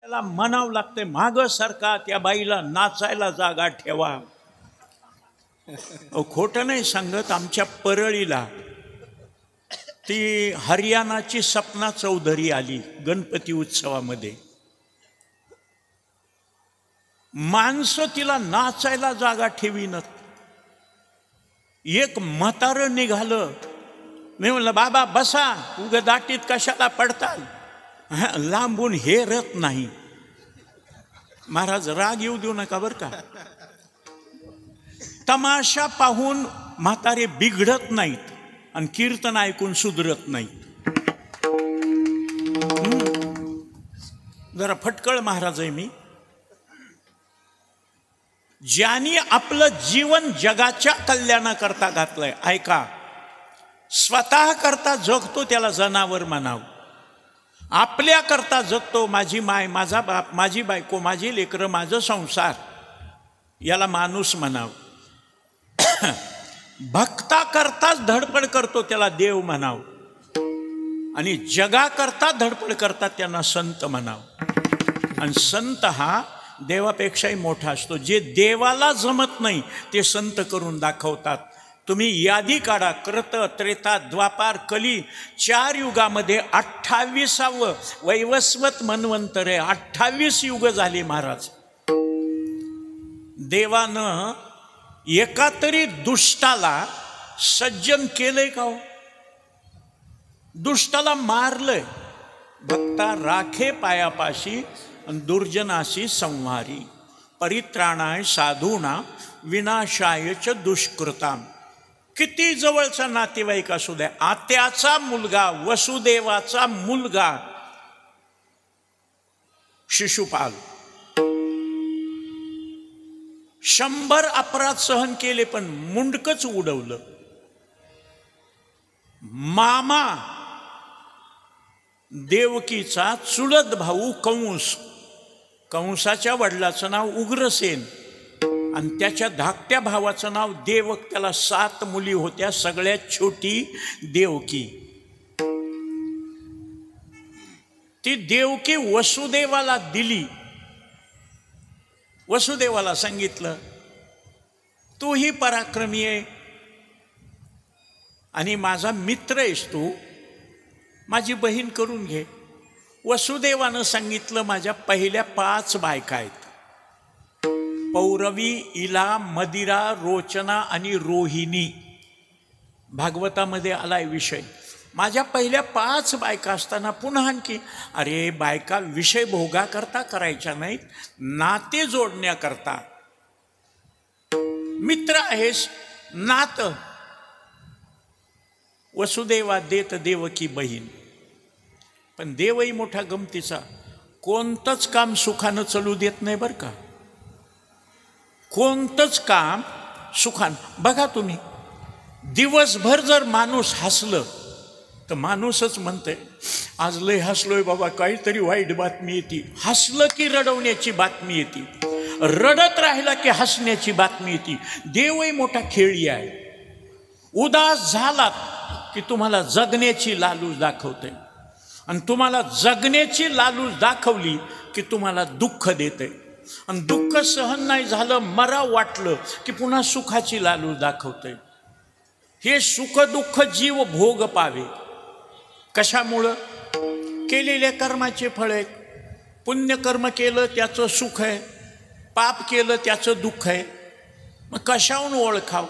त्याला म्हणावं लागतंय, मागं सरका, त्या बाईला नाचायला जागा ठेवा. खोटं नाही सांगत. आमच्या परळीला ती हरियाणाची सपना चौधरी आली गणपती उत्सवामध्ये. माणसं तिला नाचायला जागा ठेवीनत. एक म्हातारं निघालं. मी म्हणलं, बाबा बसा, उग दाटीत कशाला पडताल. लांबून हे रत नाही. महाराज राग येऊ देऊ नका बरं का. तमाशा पाहून म्हातारे बिघडत नाहीत आणि कीर्तन ऐकून सुधरत नाहीत. जरा फटकळ महाराज आहे मी. ज्यांनी आपलं जीवन जगाच्या कल्याणाकरता घातलंय, ऐका, स्वतः करता जगतो त्याला जनावर म्हणावं. आपल्या करता जगतो, माझी माय, माझा बाप, माझी बायको, माझी लेकरं, माझं संसार, याला माणूस म्हणावं. भक्ता करताच धडपड करतो त्याला देव म्हणावं. आणि जगाकरता धडपड करतात त्यांना संत म्हणावं. आणि संत हा देवापेक्षाही मोठा असतो. जे देवाला जमत नाही ते संत करून दाखवतात. तुम्ही यादी काढा. कृत, त्रेता, द्वापार, कली, 4 युगामध्ये 28वे वैवस्वत मन्वंतर आहे. 28 युग झाली महाराज. देवानं एका तरी दुष्टाला सज्जन केलंय का हो? दुष्टाला मारलंय. भक्ता राखे पायापाशी दुर्जनाशी संहारी, परित्राणाय साधूना विनाशाय च दुष्कृताम. किती जवळचा नातेवाईक असू द्या, आत्याचा मुलगा, वसुदेवाचा मुलगा शिशुपाल 100 अपराध सहन केले पण मुंडकच उडवलं. मामा देवकीचा चुलत भाऊ कंस, कंसाच्या वडिलाचं नाव उग्रसेन आणि त्याच्या धाकट्या भावाचं नाव देवक. त्याला 7 मुली होत्या, सगळ्यात छोटी देवकी. ती देवकी वसुदेवाला दिली. वसुदेवाला सांगितलं, तू ही पराक्रमी आहे आणि माझा मित्र आहेस, तू माझी बहीण करून घे. वसुदेवानं सांगितलं, माझ्या पहिल्या 5 बायका आहेत, पौरवी, इला, मदिरा, रोचना आणि रोहिणी. भागवतामध्ये आलाय विषय. माझ्या पहिल्या 5 बायका असताना पुन्हा आणखी, अरे बायका विषय भोगाकरता करायच्या नाहीत, नाते जोडण्याकरता. मित्र आहेस, नात. वसुदेवा देत देवकी बहीण. पण देवही मोठा गमतीचा, कोणतंच काम सुखानं चालू देत नाही बरं का. कोणतंच काम सुखानं. बघा तुम्ही, दिवसभर जर माणूस हसलं तर माणूसच म्हणते, आज लय हसलोय बाबा, काहीतरी वाईट बातमी येते. हसलं की रडवण्याची बातमी येते, रडत राहिला की हसण्याची बातमी येते. देवही मोठा खेळी आहे. उदास झालात की तुम्हाला जगण्याची लालूच दाखवते आणि तुम्हाला जगण्याची लालूच दाखवली की तुम्हाला दुःख देते आणि दुःख सहन नाही झालं, मराव वाटलं की पुन्हा सुखाची लालूच दाखवते. हे सुख दुःख जीव भोग पावे. कशामुळं? केलेल्या कर्माचे फळ आहेत. पुण्यकर्म केलं त्याचं सुख आहे, पाप केलं त्याचं दुःख आहे. मग कशाहून ओळखाव?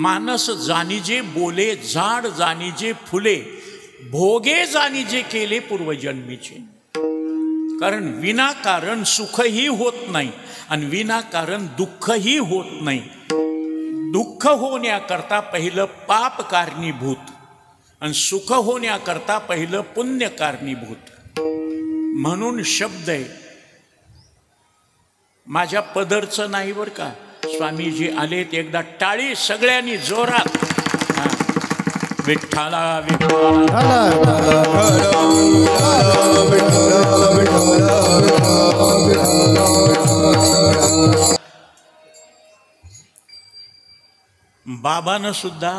मानस जाणीजे बोले, झाड जाणीजे फुले, भोगे जाणीजे केले पूर्वजन्मीचे. कारण विनाकारण सुखही होत नाही आणि विनाकारण दुःखही होत नाही. दुःख होण्याकरता पहिलं पाप कारणीभूत आणि सुख होण्याकरता पहिलं पुण्य कारणीभूत. म्हणून शब्द आहे, माझ्या पदरचं नाही बरं का. स्वामीजी आलेत, एकदा टाळी सगळ्यांनी जोरात. विठ्ठला विठ्ठला बाबानं सुद्धा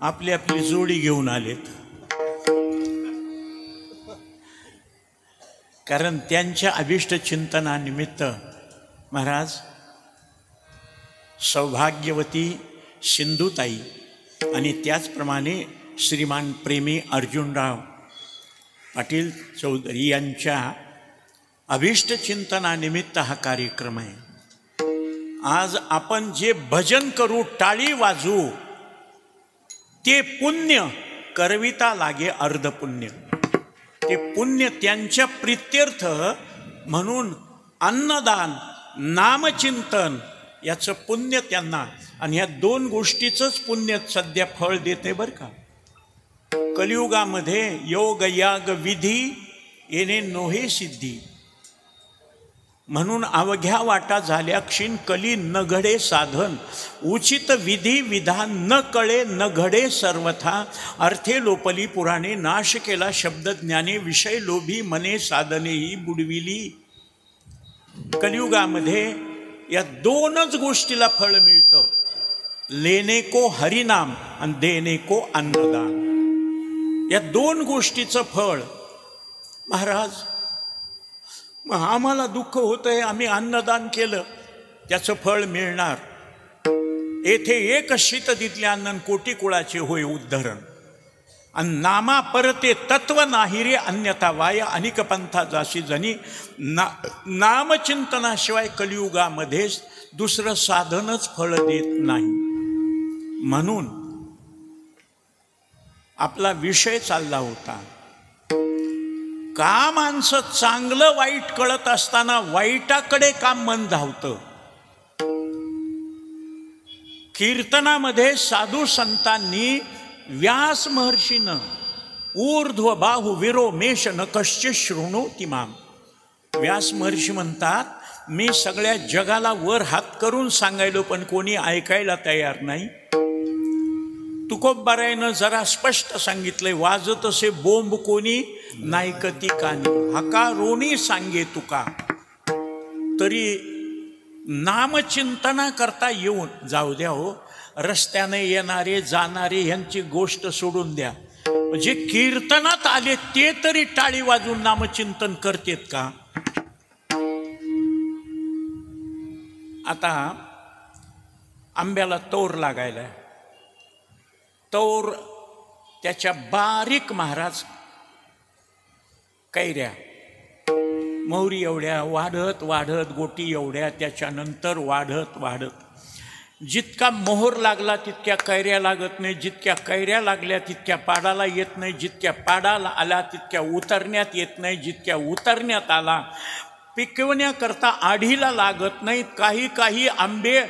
आपली आपली जोडी घेऊन आलेत. कारण त्यांच्या अभिष्ट चिंतनानिमित्त महाराज सौभाग्यवती सिंधुताई आणि त्याचप्रमाणे श्रीमान प्रेमी अर्जुनराव पाटील चौधरी यांच्या अभिष्ट चिंतनानिमित्त हा कार्यक्रम आहे. आज आपण जे भजन करू, टाळी वाजवू, ते पुण्य करविता लागे अर्धपुण्य. ते पुण्य त्यांच्या प्रित्यर्थ म्हणून अन्नदान, नामचिंतन याचं पुण्य त्यांना, आणि ह्या दोन गोष्टीचंच पुण्य सध्या फळ देते बरं का. कलियुगामध्ये योग याग विधी येणे नोहे सिद्धी, म्हणून अवघ्या वाटा झाल्या क्षीण कली न घडे साधन. उचित विधी विधान न कळे न घडे सर्वथा. अर्थे लोपली पुराणे नाश केला शब्द ज्ञाने. विषय लोभी मने साधनेही बुडविली. कलियुगामध्ये या दोनच गोष्टीला फळ मिळतं, लेने को हरिनाम आणि देने को अन्नदान. या दोन गोष्टीचं फळ. महाराज मग आम्हाला दुःख होतंय, आम्ही अन्नदान केलं त्याचं फळ मिळणार. येथे एक शीत दितले अन्न कोटी कुळाचे होय उद्धरण. आणि नामा परते तत्व नाही रे अन्यथा वाय. अनिक पंथा जाशी जनी. नामचिंतनाशिवाय कलियुगामध्ये दुसरं साधनच फळ देत नाही. म्हणून आपला विषय चालला होता, का माणसं चांगलं वाईट कळत असताना वाईटाकडे का मन धावतं. कीर्तनामध्ये साधू संतांनी व्यास महर्षीनं ऊर्ध्व बाहु विरो मेष न कश्चित शृणोति माम. व्यास महर्षी म्हणतात, मी सगळ्या जगाला वर हात करून सांगायलो पण कोणी ऐकायला तयार नाही. तुकोबारायनं जरा स्पष्ट सांगितलंय, वाजत असे बोंब कोणी नायकती कानी. हकारोनी सांगे तुका. तरी नामचिंतना करता येऊन जाऊ द्या हो. रस्त्याने येणारे जाणारे यांची गोष्ट सोडून द्या, जे कीर्तनात आले ते तरी टाळी वाजून नामचिंतन करतेत का. आता आंब्याला तोर लागायला, तोर त्याच्या बारीक महाराज कैऱ्या मोहरी एवढ्या वाढत वाढत गोटी एवढ्या, त्याच्यानंतर वाढत वाढत जितका मोहर लागला तितक्या कैऱ्या लागत नाही, जितक्या कैऱ्या लागल्या तितक्या पाडाला येत नाही, जितक्या पाडाला आला तितक्या उतरण्यात येत नाही, जितक्या उतरण्यात आला पिकवण्याकरता आढीला लागत नाहीत. काही काही आंबे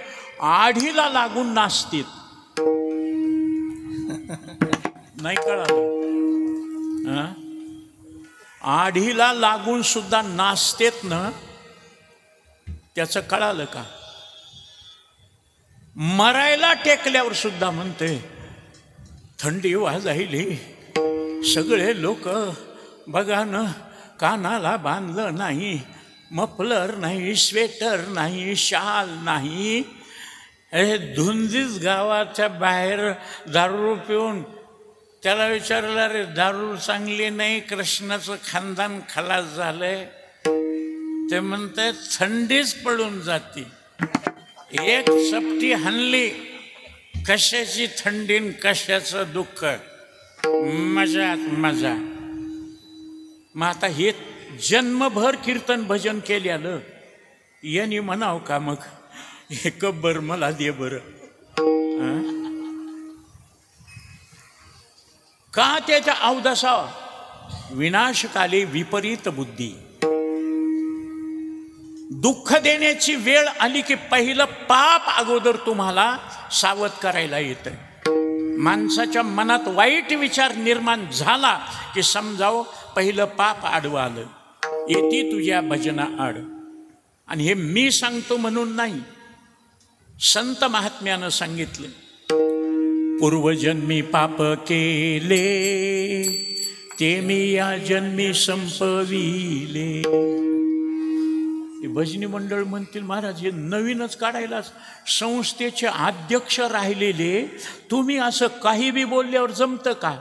आढीला लागून नासतील. नाही कळालं. आढीला लागून सुद्धा नाचतेत ना, त्याचं कळालं का. मरायला टेकल्यावर सुद्धा म्हणते थंडी वाजायली, सगळे लोक बघा न, कानाला बांधलं नाही, मफलर नाही, स्वेटर नाही, शाल नाही. हे धुंदीच गावाच्या बाहेर दारू पिऊन त्याला विचारलं, रे दारू चांगली नाही, कृष्णाचं खानदान खलास झालंय. ते म्हणते थंडीच पडून जाते. एक चपटी हाणली, कशाची थंडीन कशाचं दुःख, मजात मजा. मग आता हे जन्मभर कीर्तन भजन केल्यालं यांनी म्हणाव का मग हे कब्बर मला दे बरं. का त्याच्या अवदसा विनाशकाले विपरीत बुद्धी. दुःख देण्याची वेळ आली की पहिलं पाप अगोदर तुम्हाला सावध करायला येतं. माणसाच्या मनात वाईट विचार निर्माण झाला की समजावं पहिलं पाप आडवं आलं, येते तुझ्या भजना आड. आणि हे मी सांगतो म्हणून नाही, संत महात्म्यानं सांगितलं. पूर्वजन्मी पाप केले ते मी या जन्मी संपविले. भजनी मंडळ म्हणतील महाराज हे नवीनच काढायला संस्थेचे अध्यक्ष राहिलेले तुम्ही असं काही बी बोलल्यावर जमतं का.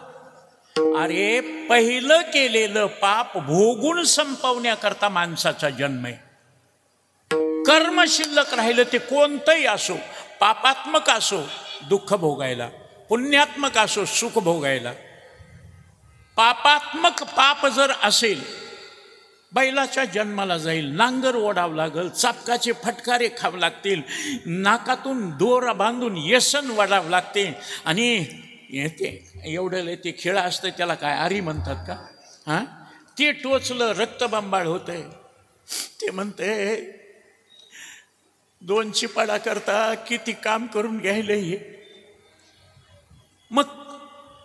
अरे पहिलं केलेलं पाप भोगून संपवण्याकरता माणसाचा जन्म आहे. कर्म शिल्लक राहिलं ते कोणतंही असो, पापात्मक असो दुःख भोगायला, पुण्यात्मक असो सुख भोगायला. पापात्मक पाप जर असेल, बैलाच्या जन्माला जाईल, नांगर ओढावं लागल, चापकाचे फटकारे खावं लागतील, नाकातून दोरा बांधून येसन वाढावं लागते. आणि येते एवढं ते खेळ असतं, त्याला काय आरी म्हणतात का? हां, ते टोचलं रक्तबंबाळ होतंय. ते म्हणते 2 चिपाडा करता किती काम करून घ्यायले हे. मग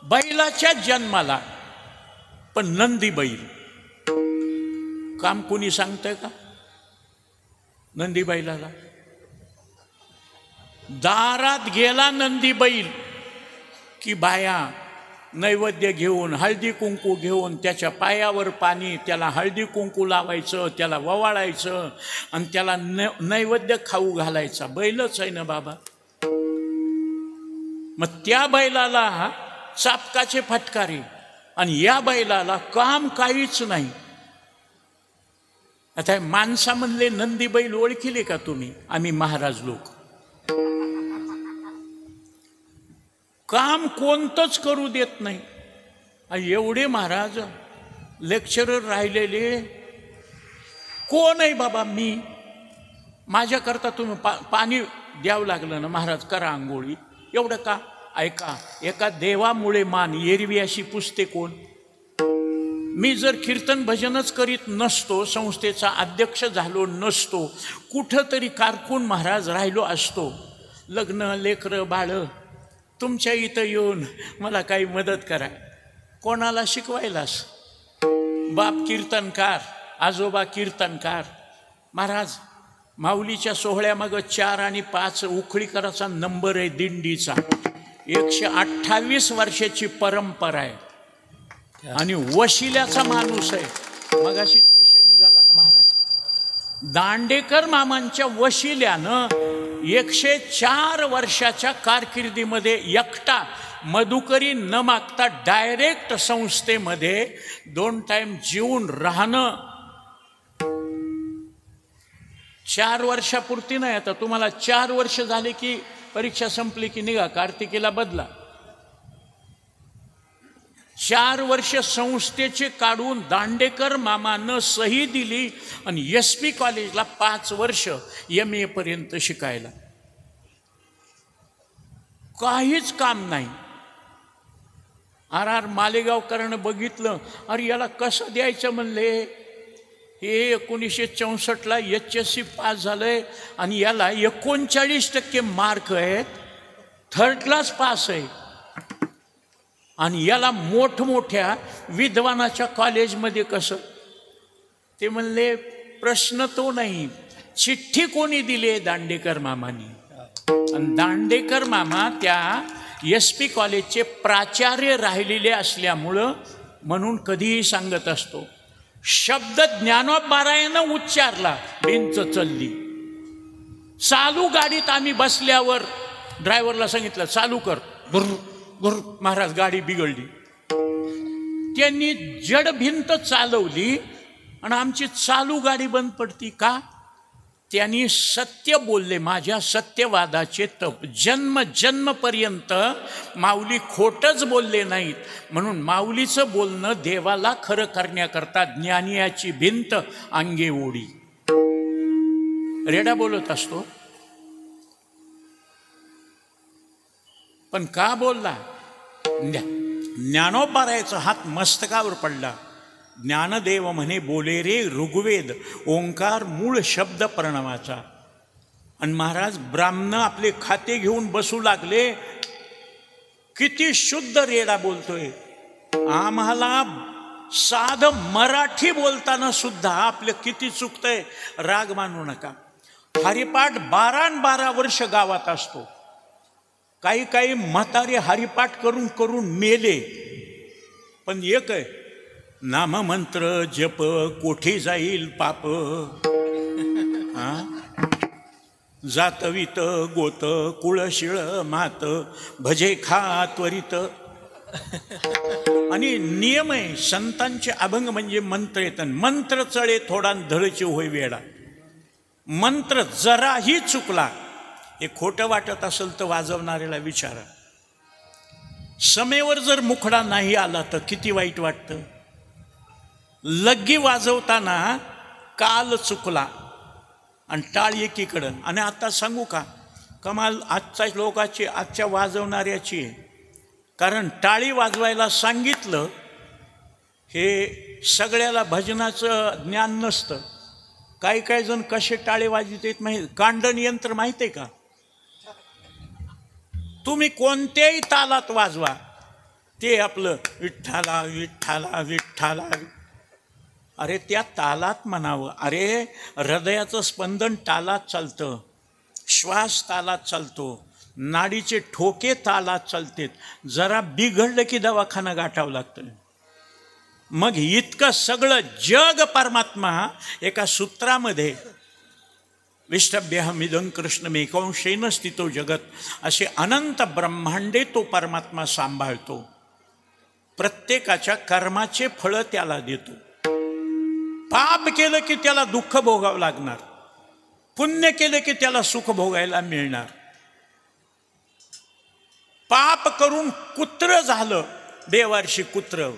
बैलाच्या जन्माला पण नंदी बैल काम कोणी सांगतंय का? नंदी बैलाला दारात गेला नंदी बैल की बाया नैवेद्य घेऊन, हळदी कुंकू घेऊन, त्याच्या पायावर पाणी, त्याला हळदी कुंकू लावायचं, त्याला ववाळायचं आणि त्याला नैवेद्य खाऊ घालायचा. बैलच आहे ना बाबा. मग त्या बैलाला चापकाचे फटकारे आणि या बैलाला काम काहीच नाही. आता माणसामधले नंदी बैल ओळखिले का तुम्ही? आम्ही महाराज लोक काम कोणतंच करू देत नाही. एवढे महाराज लेक्चरर राहिलेले कोण आहे बाबा? मी माझ्याकरता तुम्ही पाणी द्यावं लागलं ना महाराज, करा आंघोळी. एवढं का? ऐका, एका देवामुळे मान एरवी अशी पुसते कोण? मी जर कीर्तन भजनच करीत नसतो, संस्थेचा अध्यक्ष झालो नसतो, कुठंतरी कारकून महाराज राहिलो असतो, लग्न लेकरं बाळ तुमच्या इथं येऊन मला काही मदत करा, कोणाला शिकवायलास? बाप कीर्तनकार, आजोबा कीर्तनकार. महाराज माऊलीच्या सोहळ्यामागं 4 आणि 5 उखळीकराचा नंबर आहे दिंडीचा. 128 वर्षाची परंपरा आहे आणि वशिल्याचा माणूस आहे. मगाशीच विषय निघाला ना महाराज. दांडेकर मामांच्या वशिल्यानं 104 वर्षाच्या कारकिर्दीमध्ये एकटा मधुकरी न मागता डायरेक्ट संस्थेमध्ये 2 टाइम जेवून राहणं. 4 वर्षापुरती नाही. आता तुम्हाला 4 वर्ष झाले की परीक्षा संपली की निघा कार्तिकीला बदला. 4 वर्ष संस्थेचे काढून दांडेकर मामानं सही दिली आणि SP कॉलेजला 5 वर्ष MA पर्यंत शिकायला. काहीच काम नाही. RR मालेगावकरांनं बघितलं, अरे याला कसं द्यायचं म्हणले, हे 1964ला HSC पास झालंय आणि याला 39% मार्क आहेत, 3rd क्लास पास आहे आणि याला मोठमोठ्या विद्वानाच्या कॉलेजमध्ये कसं? ते म्हणले प्रश्न तो नाही, चिठ्ठी कोणी दिली? दांडेकर मामानी. आणि दांडेकर मामा त्या SP कॉलेजचे प्राचार्य राहिलेले असल्यामुळं म्हणून कधीही सांगत असतो, शब्द ज्ञानोबारायानं उच्चारला भिंच चलली. चालू गाडीत आम्ही बसल्यावर ड्रायव्हरला सांगितलं चालू कर, गुर महाराज गाडी बिघडली. त्यांनी जड भिंत चालवली आणि आमची चालू गाडी बंद पडती का? त्यांनी सत्य बोलले. माझ्या सत्यवादाचे तप जन्म जन्मपर्यंत माऊली खोटच बोलले नाहीत. म्हणून माऊलीचं बोलणं देवाला खरं करण्याकरता ज्ञानियाची भिंत अंगे ओढी. रेडा बोलत असतो पण का बोलला? ज्ञानोबारायाचा हात मस्तकावर पडला. ज्ञानदेव म्हणे बोले रे ऋग्वेद, ओंकार मूळ शब्द प्रणवाचा. आणि महाराज ब्राह्मण आपले खाते घेऊन बसू लागले. किती शुद्ध रेडा बोलतोय. आम्हाला साध मराठी बोलताना सुद्धा आपलं किती चुकतंय. राग मानू नका. हरिपाठ 12 वर्ष गावात असतो. काही म्हातारे हरिपाठ करून करून मेले. पण एक आहे, नाममंत्र जप कोठे जाईल पाप. जातवित गोत कुळशिळ मात भजे खा त्वरित. आणि नियम आहे, संतांचे अभंग म्हणजे मंत्र येतात. मंत्र चळे थोडा धडचे होय वेडा. मंत्र जराही चुकला, हे खोटं वाटत असेल तर वाजवणाऱ्याला विचारा. समेवर जर मुखडा नाही आला तर किती वाईट वाटतं. लग्गी वाजवताना काल चुकला आणि टाळ एकीकडं. आणि आता सांगू का, कमाल आजच्या लोकाची, आजच्या वाजवणाऱ्याची आहे. कारण टाळी वाजवायला सांगितलं, हे सगळ्याला भजनाचं ज्ञान नसतं. काही काही जण कसे टाळे वाजवतात माहीत, कांडण यंत्र माहीत आहे का? तुम्ही कोणत्याही तालात वाजवा, ते आपलं विठ्ठला विठ्ठला विठ्ठला. अरे त्या तालात म्हणावं. अरे हृदयाचं स्पंदन तालात चालतं, श्वास तालात चालतो, नाडीचे ठोके तालात चालतात. जरा बिघडलं की दवाखाना गाठावं लागतं. मग इतकं सगळं जग परमात्मा एका सूत्रामध्ये, विष्टभ्यहमिदं कृष्णमेकंशेन स्थितो जगत, असे अनंत ब्रह्मांडे तो परमात्मा सांभाळतो. प्रत्येकाच्या कर्माचे फळं त्याला देतो. पाप केलं की त्याला दुःख भोगावं लागणार, पुण्य केलं की त्याला सुख भोगायला मिळणार. पाप करून कुत्र झालं, बेवारशी कुत्र,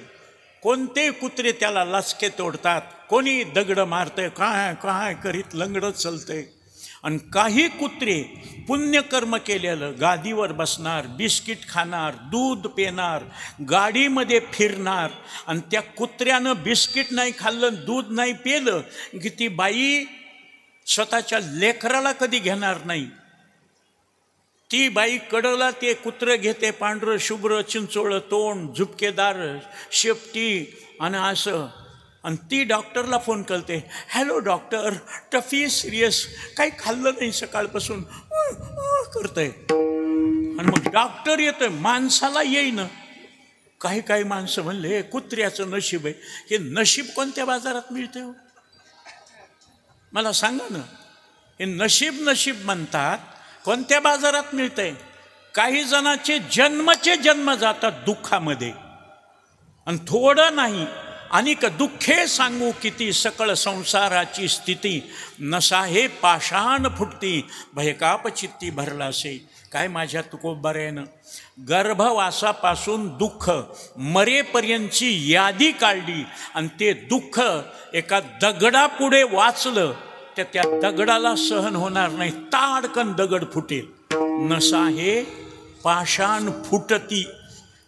कोणते कुत्रे त्याला लचके तोडतात, कोणी दगड मारतंय, काय काय करीत लंगडत चालतंय. आणि काही कुत्रे पुण्यकर्म केलेलं गादीवर बसणार, बिस्किट खाणार, दूध पिणार, गाडीमध्ये फिरणार. आणि त्या कुत्र्यानं बिस्किट नाही खाल्लं, दूध नाही पिलं की ती बाई स्वतःच्या लेकराला कधी घेणार नाही. ती बाई कडला ते कुत्रं घेते, पांढरं शुभ्र चिंचोळं तोंड, झुपकेदार शेपटी आणि असं. आणि ती डॉक्टरला फोन करते, हॅलो डॉक्टर, टफी सिरियस, काही खाल्लं नाही सकाळपासून करतंय. आणि मग डॉक्टर येतोय, माणसाला येईन. काही काही माणसं म्हणले कुत्र्याचं नशीब आहे. हे नशीब कोणत्या बाजारात मिळते हो? मला सांगा ना. हे नशीब नशीब म्हणतात, कोणत्या बाजारात मिळतंय? काही जणांचे जन्मचे जन्म जातात दुःखामध्ये, आणि थोडं नाही अनेक दुःखे सांगू किती, सकळ संसाराची स्थिती नसा हे पाषाण फुटती, भयकाप चित्ती भरलासे. काय माझ्या तुकोबाऱ्यानं गर्भवासापासून दुःख मरेपर्यंतची यादी काढली, आणि ते दुःख एका दगडापुढे वाचलं तर त्या दगडाला सहन होणार नाही, ताडकन दगड फुटेल. नसा हे पाषाण फुटती.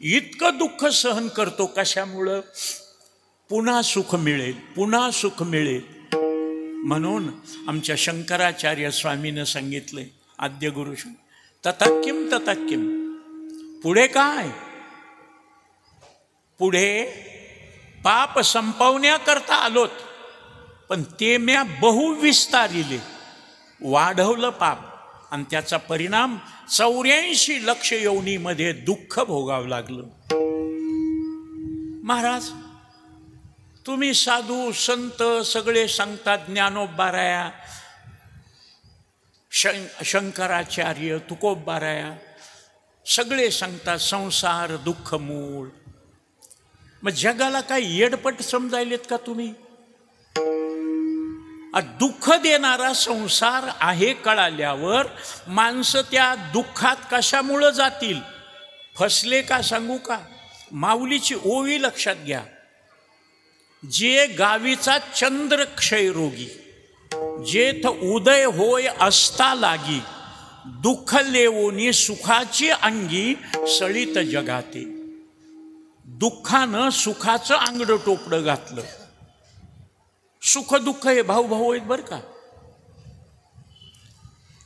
इतकं दुःख सहन करतो कशामुळं? पुन्हा सुख मिळेल, पुन्हा सुख मिळेल. म्हणून आमच्या शंकराचार्य स्वामीनं सांगितले, आद्य गुरु, तथाकिम तथाकिम. पुढे काय? पुढे पाप संपवण्याकरता आलोत, पण ते म्या बहुविस्तारिले, वाढवलं पाप, आणि त्याचा परिणाम 84 लक्ष योनीमध्ये दुःख भोगावं लागलं. महाराज, तुम्ही साधू संत सगळे सांगतात, ज्ञानोबाराया, शंकराचार्य, तुकोबाराया सगळे सांगतात संसार दुःख मूळ. मग जगाला काय येडपट समजायलेत का तुम्ही? दुःख देणारा संसार आहे कळाल्यावर माणसं त्या दुःखात कशामुळं जातील? फसले का सांगू का? माऊलीची ओवी लक्षात घ्या. जे गावीचा चंद्र क्षयरोगी, जेथ उदय होय असता लागी, दुःख लेवोनी सुखाची अंगी, सळीत जगाते. दुःखानं सुखाचं आंगडं टोपडं घातलं. सुख दुःख हे भाऊ भाऊ आहेत बरं का.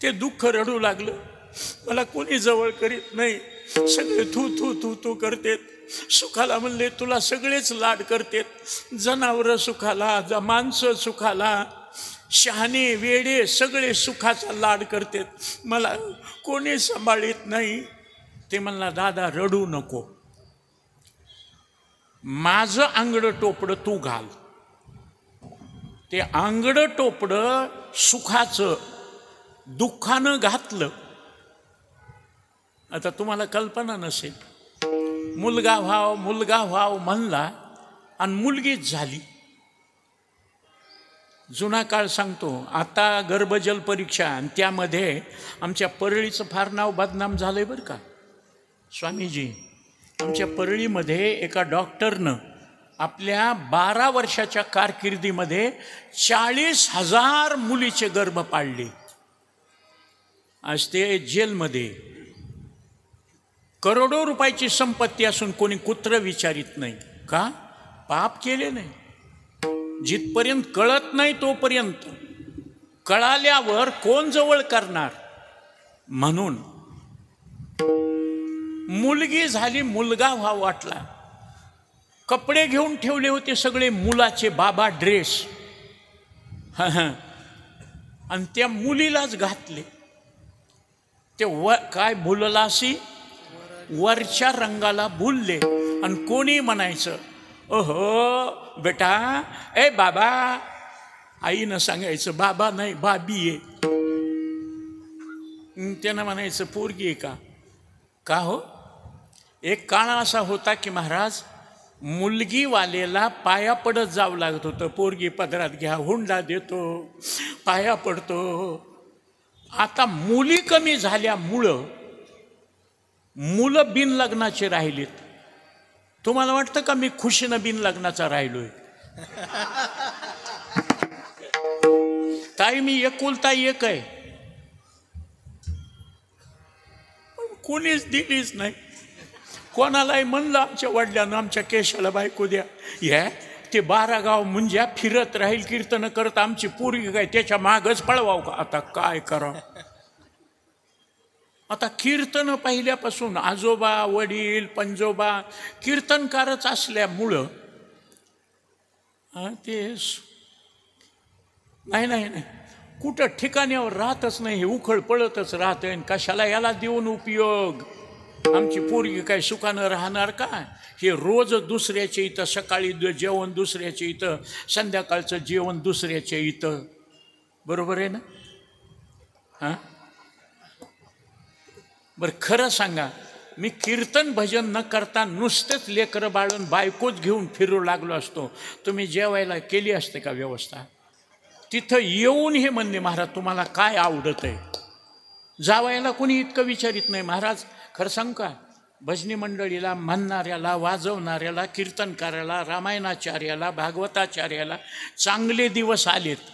ते दुःख रडू लागलं, मला कोणी जवळ करीत नाही, सगळे थू थू थू थू करतेत. सुखाला म्हणले तुला सगळेच लाड करतेत, जनावरं सुखाला, माणसं सुखाला, शहाणे वेडे सगळे सुखाचा लाड करतेत, मला कोणी सांभाळीत नाही. ते म्हणला, दादा रडू नको, माझं आंगडं टोपडं तू घाल. ते आंगडं टोपडं सुखाचं दुःखानं घातलं. आता तुम्हाला कल्पना नसेल, मुलगा व्हाव म्हणला आणि मुलगीच झाली. जुना काळ सांगतो. आता गर्भजल परीक्षा आणि त्यामध्ये आमच्या परळीचं फार नाव बदनाम झालंय बरं का स्वामीजी. आमच्या परळीमध्ये एका डॉक्टरनं आपल्या 12 वर्षाच्या कारकिर्दीमध्ये 40,000 मुलीचे गर्भ पाळले. आज ते जेलमध्ये. करोडो रुपयाची संपत्ती असून कोणी कुत्र विचारित नाही. का? पाप केले नाही. जिथपर्यंत कळत नाही तोपर्यंत, कळाल्यावर कोण जवळ करणार. म्हणून मुलगी झाली, मुलगा व्हावा वाटला. कपडे घेऊन ठेवले होते सगळे मुलाचे, बाबा ड्रेस, आणि त्या मुलीलाच घातले. ते काय भुललासी, वरच्या रंगाला भुलले. आणि कोणी म्हणायचं, ओहो बेटा, ए बाबा. आईनं सांगायचं बाबा नाही बाबी आहे. त्यानं म्हणायचं पोरगी आहे का? का हो? एक काळ असा होता की महाराज, मुलगीवालेला पाया पडत जावं लागत होतं. पोरगी पदरात घ्या, हुंडा देतो, पाया पडतो. आता मुली कमी झाल्यामुळं मुलं बिनलग्नाचे राहिलेत. तुम्हाला वाटतं का मी खुशीनं बिनलग्नाचा राहिलोय? ताई, मी एकुलता एक आहे, कोणीच दिलीच नाही. कोणालाही म्हणलं आमच्या वडिलांना, आमच्या केशाला बायको द्या, या ते 12 गाव मुंज्या फिरत राहील कीर्तन करत, आमची पोरगी काय त्याच्या मागच पळवाव का? आता काय करावं? आता कीर्तन पहिल्यापासून आजोबा वडील पंजोबा कीर्तनकारच असल्यामुळं ते नाही कुठं ठिकाण्यावर राहतच नाही. हे उखळ पळतच राहतं. आणि कशाला याला देऊन उपयोग? आमची पोरगी काय सुखानं राहणार का? हे रोज दुसऱ्याच्या इथं, सकाळी जेवण दुसऱ्याच्या इथं, संध्याकाळचं जेवण दुसऱ्याच्या इथं. बरोबर आहे ना? हां, बरं खरं सांगा, मी कीर्तन भजन न करता नुसतेच लेकरं बाळून बायकोच घेऊन फिरू लागलो असतो, तुम्ही जेवायला केली असते का व्यवस्था? तिथं येऊन हे म्हणणे, महाराज तुम्हाला काय आवडत आहे? जावायला कोणी इतकं विचारित नाही. महाराज खरं सांगू का, भजनी मंडळीला, म्हणणाऱ्याला, वाजवणाऱ्याला, कीर्तनकाराला, रामायणाचार्याला, भागवताचार्याला चांगले दिवस आलेत.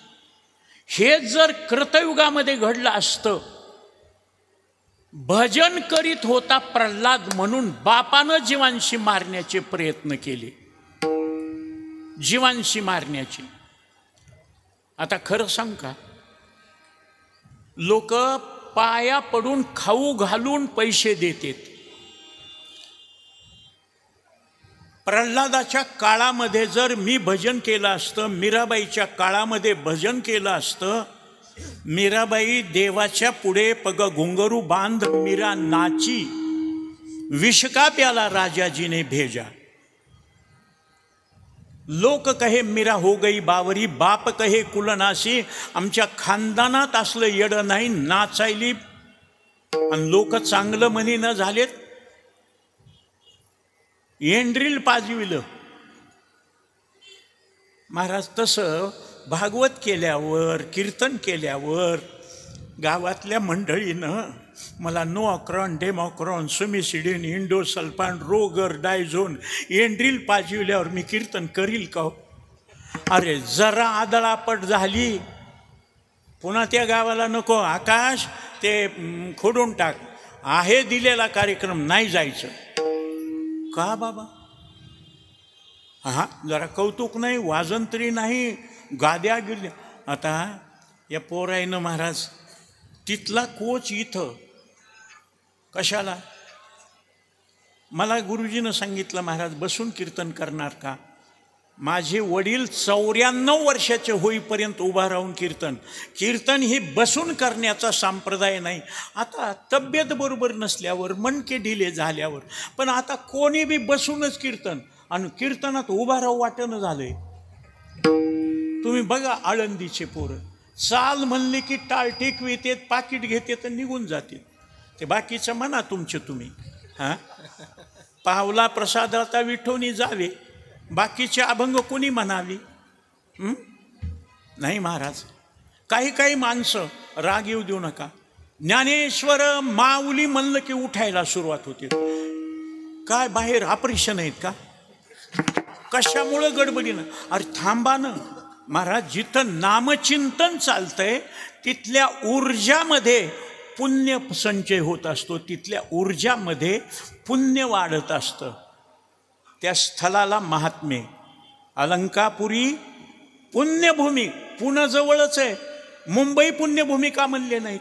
हे जर कृतयुगामध्ये घडलं असतं, भजन करीत होता प्रल्हाद म्हणून बापानं जीवांशी मारण्याचे प्रयत्न केले, जीवांशी मारण्याचे. आता खरं सांग का, लोक पाया पडून खाऊ घालून पैसे देतात. प्रल्हादाच्या काळामध्ये जर मी भजन केलं असतं, मीराबाईच्या काळामध्ये भजन केलं असतं, मीराबाई देवाच्या पुढे पग घुंगरू बांध मीरा नाची, विष का प्याला राजाजीने भेजा. लोक कहे मीरा हो गई बावरी, बाप कहे कुलनाशी. आमच्या खानदानात असलं येडं नाही, नाचायली आणि लोक चांगलं म्हणी न झालेत. एंड्रिल पाजविलं महाराज. तसं भागवत केल्यावर, कीर्तन केल्यावर गावातल्या मंडळीनं मला नोअक्रॉन, डेमॉक्रॉन, सुमिसिडिन, इंडोसल्फान, रोगर, डायझोन, एंड्रिल पाजविल्यावर मी कीर्तन करील का? अरे जरा आदळापट झाली, पुन्हा त्या गावाला नको, आकाश ते खोडून टाक, आहे दिलेला कार्यक्रम नाही जायचं का बाबा? हां, जरा कौतुक नाही, वाजंत्री नाही, गाद्या गिरल्या. आता या पोराईनं महाराज तिथला कोच इथं कशाला? मला गुरुजीनं सांगितलं, महाराज बसून कीर्तन करणार का? माझे वडील 94 वर्षाचे होईपर्यंत उभा राहून कीर्तन ही बसून करण्याचा संप्रदाय नाही. आता तब्येत बरोबर नसल्यावर, मणके ढिले झाल्यावर, पण आता कोणी बी बसूनच कीर्तन, आणि कीर्तनात उभा राहू वाटणं झालंय. तुम्ही बघा आळंदीचे पोरं, चाल म्हणले की टाळ टेकवितेत, पाकिट घेते तर निघून जाते. ते बाकीचं म्हणा तुमचे तुम्ही. हां, पावला प्रसादाचा विठोनी जावे, बाकीचे अभंग कोणी म्हणावी? नाही महाराज. काही काही माणसं, राग येऊ देऊ नका, ज्ञानेश्वर माऊली म्हणलं की उठायला सुरुवात होते. काय बाहेर ऑपरेशन आहेत का? कशामुळं गडबडीनं? अरे थांबा ना महाराज. जिथं नामचिंतन चालतंय तिथल्या ऊर्जामध्ये पुण्य संचय होत असतो, तिथल्या ऊर्जामध्ये पुण्य वाढत असतं. त्या स्थळाला महात्म्य. अलंकापुरी पुण्यभूमी. पुणे जवळच आहे. मुंबई पुण्यभूमी का म्हणले नाहीत?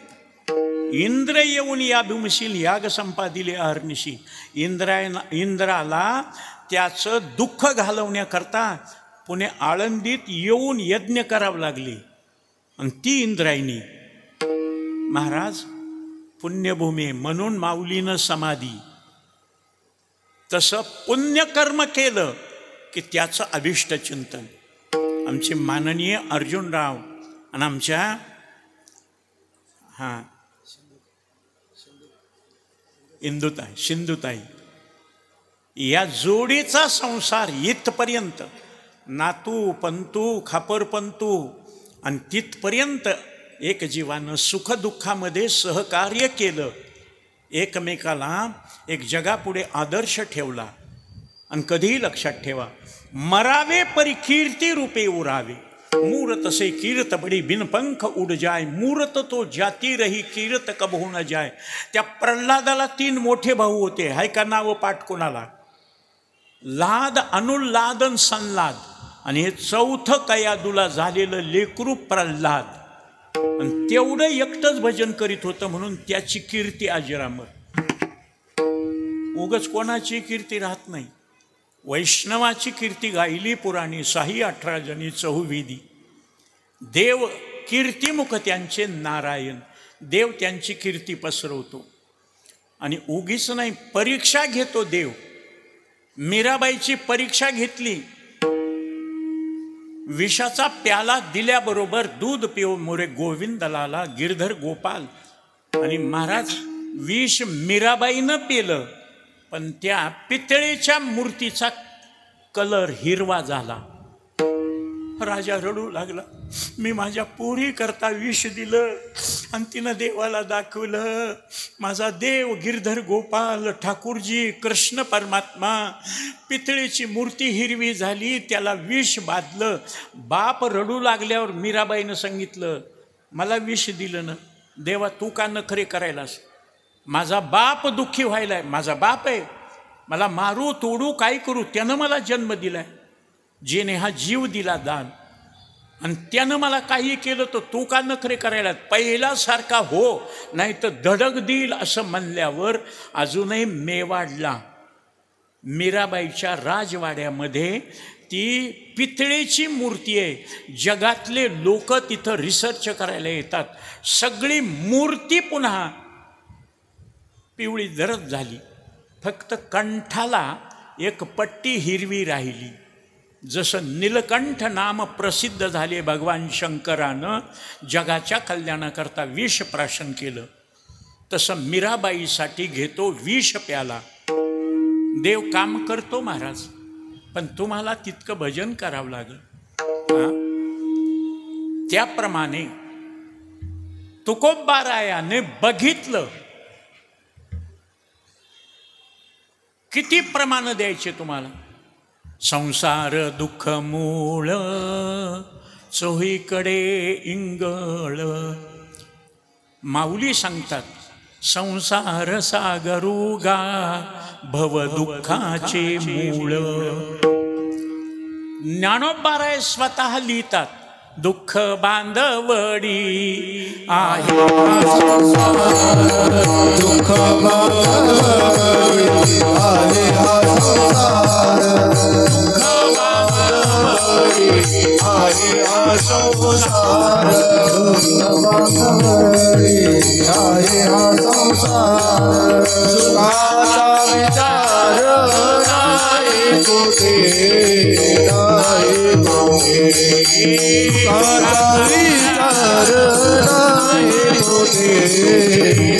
इंद्र येऊन या भूमिशील याग संपादिले अहर्निशी. इंद्राला त्याचं दुःख घालवण्याकरता पुणे आळंदीत येऊन यज्ञ करावं लागले, आणि ती इंद्रायणी. महाराज पुण्यभूमी म्हणून माऊलीनं समाधी. तसं पुण्यकर्म केलं की त्याचं अभिष्ट चिंतन. आमचे माननीय अर्जुनराव आणि आमच्या सिंधुताई या जोडीचा संसार इथपर्यंत, नातू पंतू खापरपंतू, आणि तिथपर्यंत एक जीवानं सुखदुःखामध्ये सहकार्य केलं. एकमेकाला एक जगापुढे आदर्श ठेवला. आणि कधीही लक्षात ठेवा, मरावे परी कीर्ती रूपे उरावे. मूरत से कीर्त बडी बिनपंख उड जाय, मूरत तो जाती रही कीर्त कब हो न जाय. त्या प्रल्हादाला 3 मोठे भाऊ होते. हाय का नाव पाठ कोणाला? लाद, अनुल्लादन, संलाद. आणि हे 4थं कयादूला झालेलं लेकरू प्रल्हाद. आणि तेवढं एकटंच भजन करीत होतं म्हणून त्याची कीर्ती अजरामर. उगच कोणाची कीर्ती राहत नाही. वैष्णवाची कीर्ती गायली पुराणी, साही 18 जणी चहुविधी. देव कीर्तिमुख त्यांचे नारायण. देव त्यांची कीर्ती पसरवतो. आणि उगीच नाही, परीक्षा घेतो देव. मीराबाईची परीक्षा घेतली. विषाचा प्याला दिल्याबरोबर दूध पिओ मोरे गोविंदलाला गिरधर गोपाल. आणि महाराज विष मीराबाईनं पिलं, पण त्या पितळेच्या मूर्तीचा कलर हिरवा झाला. राजा रडू लागला. मी माझ्या पोरी करता विष दिलं आणि तिनं देवाला दाखवलं. माझा देव गिरधर गोपाल ठाकूरजी कृष्ण परमात्मा, पितळेची मूर्ती हिरवी झाली, त्याला विष बांधलं. बाप रडू लागल्यावर मीराबाईनं सांगितलं, मला विष दिलं ना देवा, तू का नखरे करायलास? माझा बाप दुःखी व्हायलाय. माझा बाप आहे, मला मारू तोडू काय करू, त्यानं मला जन्म दिलाय. जेने हा जीव दिला दान, आणि त्यानं मला काही केलं तर तू का नखरे करायला? पहिल्यासारखा हो, नाही तर धडक देईल असं म्हणल्यावर अजूनही मेवाडला मीराबाईच्या राजवाड्यामध्ये ती पितळेची मूर्ती आहे. जगातले लोक तिथं रिसर्च करायला येतात. सगळी मूर्ती पुन्हा पिवळी जरद झाली. फक्त कंठाला एक पट्टी हिरवी राहिली. जसं नीलकंठ नाम प्रसिद्ध झाले भगवान शंकरानं जगाच्या कल्याणाकरता विष प्राशन केलं, तसं मीराबाईसाठी घेतो विष प्याला. देव काम करतो महाराज, पण तुम्हाला तितकं भजन करावं लागेल. त्याप्रमाणे तुकोबारायाने बघितलं किती प्रमाण द्यायचे तुम्हाला. संसार दुःख मूळ चोहीकडे इंगळ. माऊली सांगतात, संसार सागरुगा भव दुःखाचे मूळ. ज्ञानोबाराय स्वतः लिहितात, दुःख बांधवडी आहे दुःख बांधवडी आहे हा संसार. दुःख बांधवडी आहे हा संसार. दुःख बांधवडी आहे हा संसार. सुखाचा विचार नाही कुठे नाही कुठे. सुखाचा विचार नाही कुठे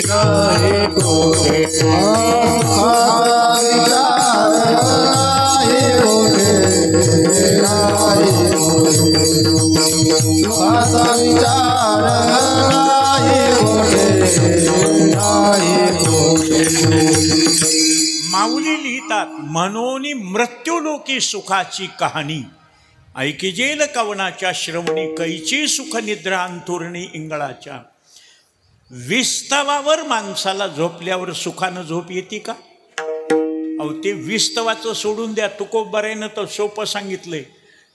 नाही कुठे. सुखाचा विचार माऊली लिहितात, म्हणून मृत्यूलोकी सुखाची कहाणी ऐकिजेल कवनाच्या श्रवणी, कैची सुख निद्रा अंतुरणी इंगळाच्या. विस्तवावर माणसाला झोपल्यावर सुखानं झोप येते का? अहो ते विस्तवाचं सोडून द्या, तुकोबारायनं तर सोपं सांगितलंय,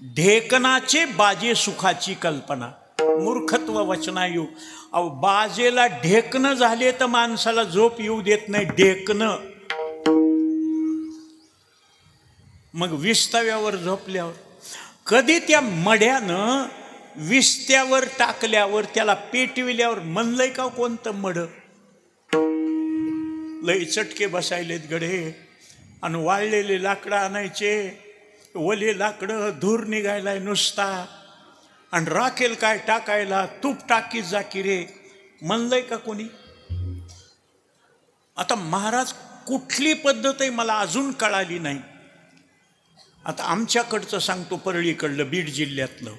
ढेकणाचे बाजे सुखाची कल्पना. मूर्खत्व वचनायू. अहो बाजेला ढेकणं झाले तर माणसाला झोप येऊ देत नाही, ढेकणं. मग विस्तव्यावर झोपल्यावर कधी त्या मढ्यानं विस्त्यावर टाकल्यावर त्याला पेटविल्यावर म्हणलंय का कोणतं मढ? लई चटके बसायलेत गडे, आणि वाळलेले लाकडं आणायचे, ओले लाकडं, धूर निघायलाय नुसता, आणि राखेल काय टाकायला, तूप टाकीत जा की रे, म्हणलंय का कोणी? आता महाराज कुठली पद्धत आहे मला अजून कळाली नाही. आता आमच्याकडचं सांगतो, परळीकडलं, बीड जिल्ह्यातलं.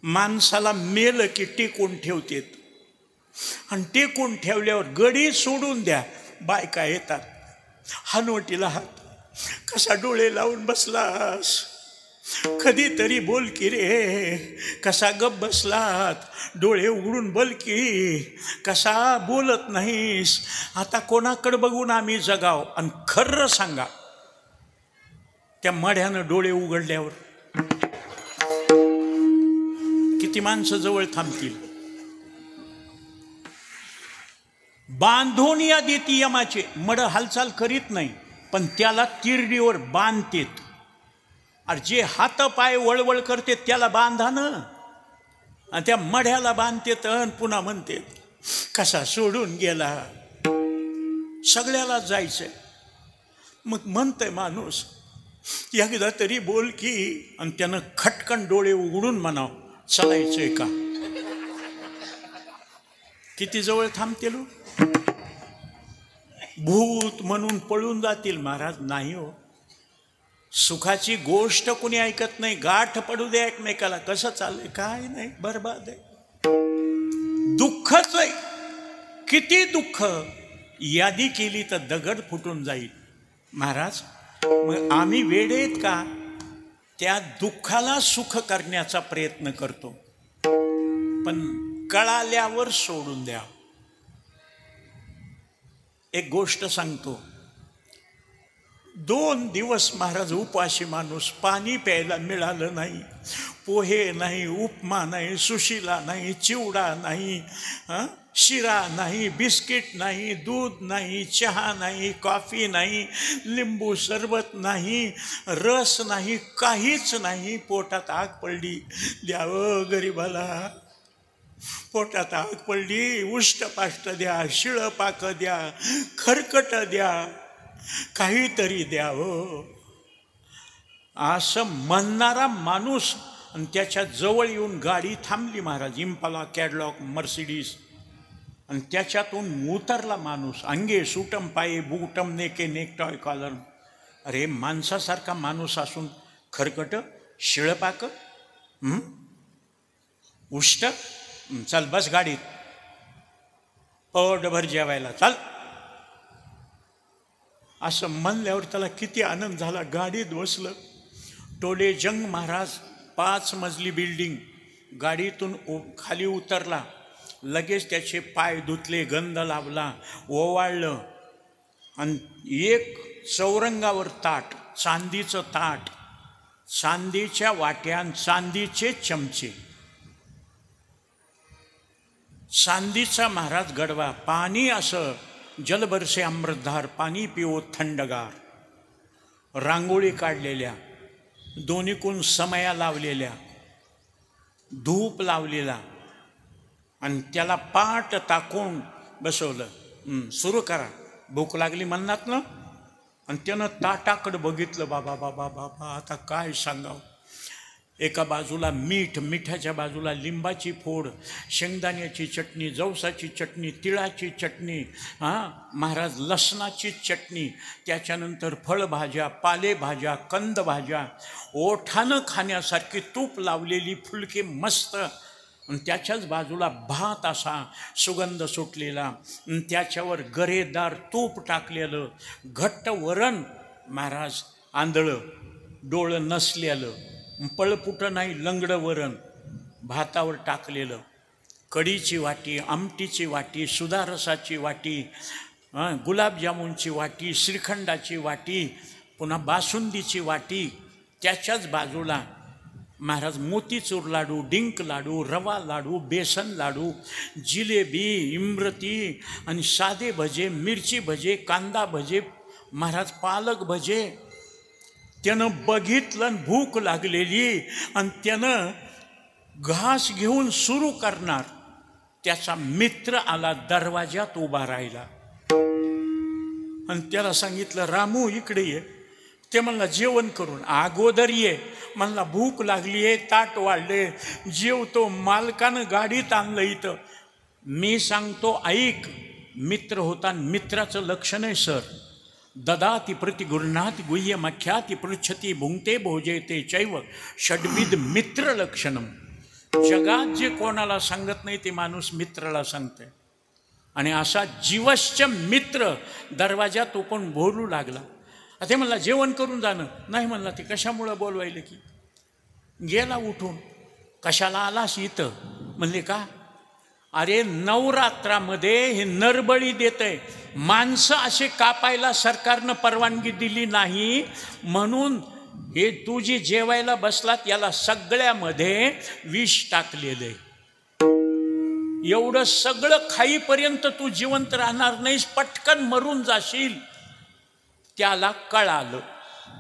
माणसाला मेलं की टेकून ठेवतेत, आणि टेकून ठेवल्यावर गडी सोडून द्या, बायका येतात, हनवटीला हात, कसा डोळे लावून बसलास, कधीतरी बोल की रे, कसा गप बसलात, डोळे उघडून बोल की, कसा बोलत नाहीस, आता कोणाकडे बघून आम्ही जगाव? आणि खरं सांगा, त्या मढ्यानं डोळे उघडल्यावर किती माणसं जवळ थांबतील? बांधून या देती यमाचे. मढ हालचाल करीत नाही, पण त्याला तिरडीवर बांधतेत. अरे जे हात पाय वळवळ करते त्याला बांधा ना, आणि त्या मढ्याला बांधतेत आणि पुन्हा म्हणते कसा सोडून गेला, सगळ्याला जायचंय. मग म्हणतंय माणूस, एकदा तरी बोल की, आणि त्यानं खटकन डोळे उघडून म्हणाव, चालायचंय का? किती जवळ थांबतील? भूत म्हणून पळून जातील. महाराज नाही हो, सुखाची गोष्ट कुणी ऐकत नाही. गाठ पडू दे एकमेकाला, कसं चाललंय काय नाही, बरबाद आहे. दुःखच आहे, किती दुःख, यादी केली तर दगड फुटून जाईल. महाराज मग आम्ही वेडेत का? त्या दुःखाला सुख करण्याचा प्रयत्न करतो, पण कळाल्यावर सोडून द्या. एक गोष्ट सांगतो, 2 दिवस महाराज उपाशी माणूस, पाणी प्यायला मिळालं नाही, पोहे नाही, उपमा नाही, सुशिला नाही, चिवडा नाही, शिरा नाही, बिस्किट नाही, दूध नाही, चहा नाही, कॉफी नाही, लिंबू सरबत नाही, रस नाही, काहीच नाही. पोटात आग पडली, द्यावं गरीबाला, पोटात आग पडली, उष्टपाष्ट द्या, शिळं पाक द्या, खरकट द्या, काहीतरी द्यावं. असं म्हणणारा माणूस, आणि त्याच्या जवळ येऊन गाडी थांबली महाराज, इम्पाला, कॅडलॉक, मर्सिडीज, आणि त्याच्यातून उतरला माणूस, अंगे सुटम पाये बुटम नेके नेकटॉय कॉलर. अरे माणसासारखा माणूस असून खरकट, शिळपाक, उष्ट, चल बस गाडीत, पोटभर जेवायला चाल. असं म्हणल्यावर त्याला किती आनंद झाला. गाडीत बसलं. टोले जंग महाराज, 5 मजली बिल्डिंग, गाडीतून खाली उतरला, लगेच त्याचे पाय धुतले, गंध लावला, ओवाळलं, आणि एक चौरंगावर ताट, चांदीचं ताट, चांदीच्या वाट्यान, चांदीचे चमचे, चांदीचा महाराज गडवा, पाणी असं जलबरसे अमृतधार, पाणी पिओ थंडगार, रांगोळी काढलेल्या, दोन्हीकून समया लावलेल्या, धूप लावलेला, आणि त्याला पाट टाकून बसवलं. सुरू करा, भूक लागली म्हणणार ना. आणि त्यानं ताटाकडं बघितलं. बाबा बाबा बाबा, आता काय सांगावं. एका बाजूला मीठ, मिठाच्या बाजूला लिंबाची फोड, शेंगदाण्याची चटणी, जवसाची चटणी, तिळाची चटणी, महाराज लसणाची चटणी, त्याच्यानंतर फळभाज्या, पालेभाज्या, कंदभाज्या, ओठानं खाण्यासारखी तूप लावलेली फुलके मस्त, आणि त्याच्याच बाजूला भात असा सुगंध सुटलेला, आणि त्याच्यावर गरेदार तूप टाकलेलं, घट्ट वरण, महाराज आंधळं, डोळं नसलेलं, पळपुटं नाही, लंगडं वरण भातावर टाकलेलं, कढीची वाटी, आमटीची वाटी, सुधारसाची वाटी, गुलाबजामुनची वाटी, श्रीखंडाची वाटी, पुन्हा बासुंदीची वाटी, त्याच्याच बाजूला महाराज मोतीचूर लाडू, डिंक लाडू, रवा लाडू, बेसन लाडू, जिलेबी, इमरती आणि साधे भजे, मिरची भजे, कांदा भजे, महाराज पालक भजे. त्यानं बघितलं, भूक लागलेली, आणि त्यानं घास घेऊन सुरू करणार, त्याचा मित्र आला, दरवाजात उभा राहिला आणि त्याला सांगितलं, रामू इकडे ये. ते म्हणला जेवण करून. अगोदर ये म्हणला, भूक लागली आहे, ताट वाढले, जेवतो. मालकानं गाडीत आणलं इथं. मी सांगतो ऐक. मित्र होता, मित्राचं लक्षण आहे सर, ददाती प्रतिगृह्णाति गुह्यमख्याति पृच्छति भुंक्ते भोजयते चैव षड्विध मित्र लक्षणम. जगात जे कोणाला सांगत नाही ते माणूस मित्राला सांगते. आणि असा जीवश्च मित्र दरवाजात ओपन बोलू लागला. ते म्हणला जेवण करून जाणं. नाही म्हणला, ते कशामुळं बोलवायलं की. गेला उठून. कशाला आलास इथं? म्हणले का? अरे नवरात्रामध्ये हे नरबळी देतंय, माणसं असे कापायला सरकारनं परवानगी दिली नाही, म्हणून हे तू जी जेवायला बसलात याला सगळ्यामध्ये विष टाकलेलं आहे. एवढं सगळं खाईपर्यंत तू जिवंत राहणार नाहीस, पटकन मरून जाशील. त्याला कळालं.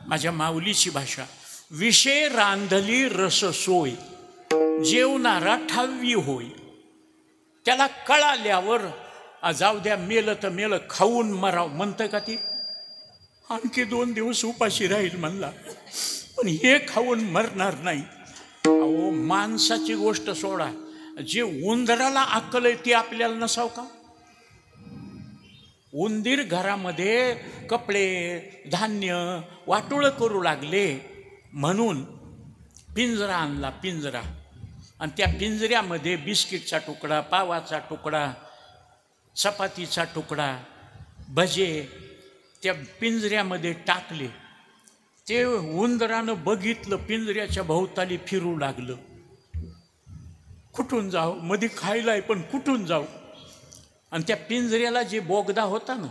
माझ्या माऊलीची भाषा, विषय रांधली रस सोय, जेवणारा ठावी होय. त्याला कळाल्यावर जाऊ द्या, मेलं तर मेलं, खाऊन मराव म्हणतं का ती. आणखी 2 दिवस उपाशी राहील म्हणला, पण हे खाऊन मरणार नाही. अहो माणसाची गोष्ट सोडा, जे उंदराला अक्कल आहे ती आपल्याला नसाव का? उंदीर घरामध्ये कपडे धान्य वाटोळं करू लागले म्हणून पिंजरा आणला, पिंजरा. आणि त्या पिंजऱ्यामध्ये बिस्किटचा तुकडा, पावाचा तुकडा, चपातीचा तुकडा, भजे त्या पिंजऱ्यामध्ये टाकले. ते उंदरानं बघितलं, पिंजऱ्याच्या भोवताली फिरू लागलं. कुठून जाऊ, मध्ये खायलाय पण कुठून जाऊ. आणि त्या पिंजऱ्याला जे बोगदा होता ना,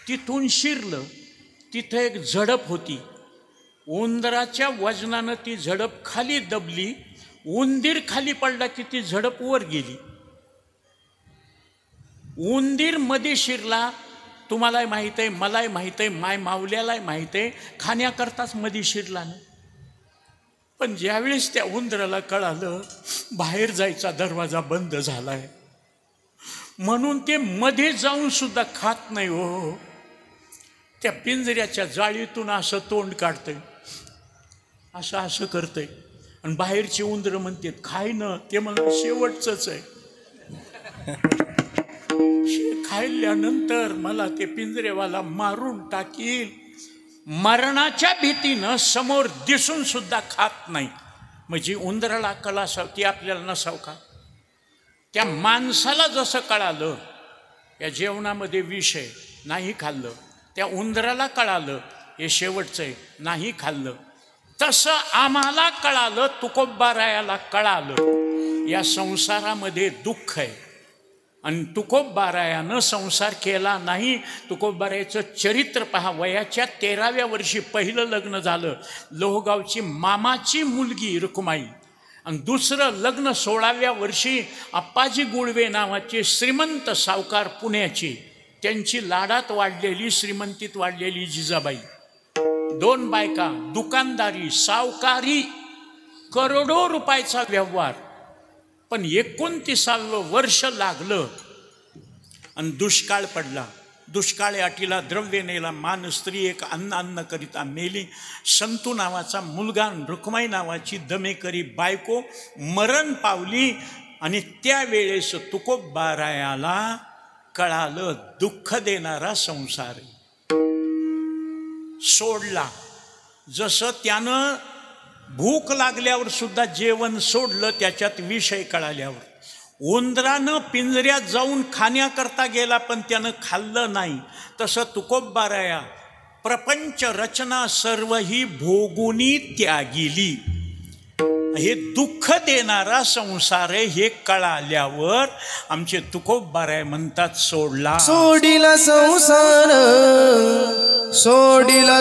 तिथून शिरलं. तिथं एक झडप होती. उंदराच्या वजनानं ती झडप खाली दबली. उंदीर खाली पडला की ती झडप वर गेली. उंदीर मध्ये शिरला. तुम्हालाही माहीत आहे, मलाही माहीत आहे, माय मावल्यालाही माहीत आहे, खाण्याकरताच मध्ये शिरला ना. पण ज्यावेळेस त्या उंदराला कळालं बाहेर जायचा दरवाजा बंद झालाय, म्हणून ते मध्ये जाऊन सुद्धा खात नाही. हो, त्या पिंजऱ्याच्या जाळीतून असं तोंड काढतंय, असं असं करतंय. आणि बाहेरची उंदरं म्हणते खाय ना. ते मला शेवटचंच आहे, खाल्ल्यानंतर मला ते पिंजरेवाला मारून टाकील. मरणाच्या भीतीनं समोर दिसून सुद्धा खात नाही. म्हणजे उंदराला कळा असाव ती आपल्याला नसाव का? त्या माणसाला जसं कळालं या जेवणामध्ये विष आहे, नाही खाल्लं. त्या उंदराला कळालं हे शेवटचं आहे, नाही खाल्लं. तसं आम्हाला कळालं, तुकोबारायाला कळालं या संसारामध्ये दुःख आहे. आणि तुकोबारायानं संसार केला नाही. तुकोबारायाचं चरित्र पहा. वयाच्या 13व्या वर्षी पहिलं लग्न झालं. लोहगावची मामाची मुलगी रुक्माई. आणि दुसरं लग्न 16व्या वर्षी अप्पाजी गुळवे नावाचे श्रीमंत सावकार पुण्याची, त्यांची लाडात वाढलेली, श्रीमंतीत वाढलेली जिजाबाई. 2 बायका, दुकानदारी, सावकारी, करोडो रुपयाचा व्यवहार. पण 29वं वर्ष लागलं आणि दुष्काळ पडला. दुष्काळी अटीला द्रव्य नेला, मान स्त्री एक अन्न करिता मेली. संतू नावाचा मुलगा, रुक्माई नावाची दमेकरी बायको मरण पावली. आणि त्यावेळेस तुकोबारायाला कळालं दुःख देणारा संसार सोडला. जसं त्यानं भूक लागल्यावर सुद्धा जेवण सोडलं, त्याच्यात विषय कळाल्यावर। उंदरानं पिंजऱ्यात जाऊन खाण्याकरता गेला पण त्यानं खाल्लं नाही, तसं तुकोबाराया प्रपंच रचना सर्व ही भोगुनी त्यागिली। हे दुःख देणारा संसार आहे हे कळाल्यावर आमचे तुकोबाराय म्हणतात सोडला, सोडिला संसार सोडिला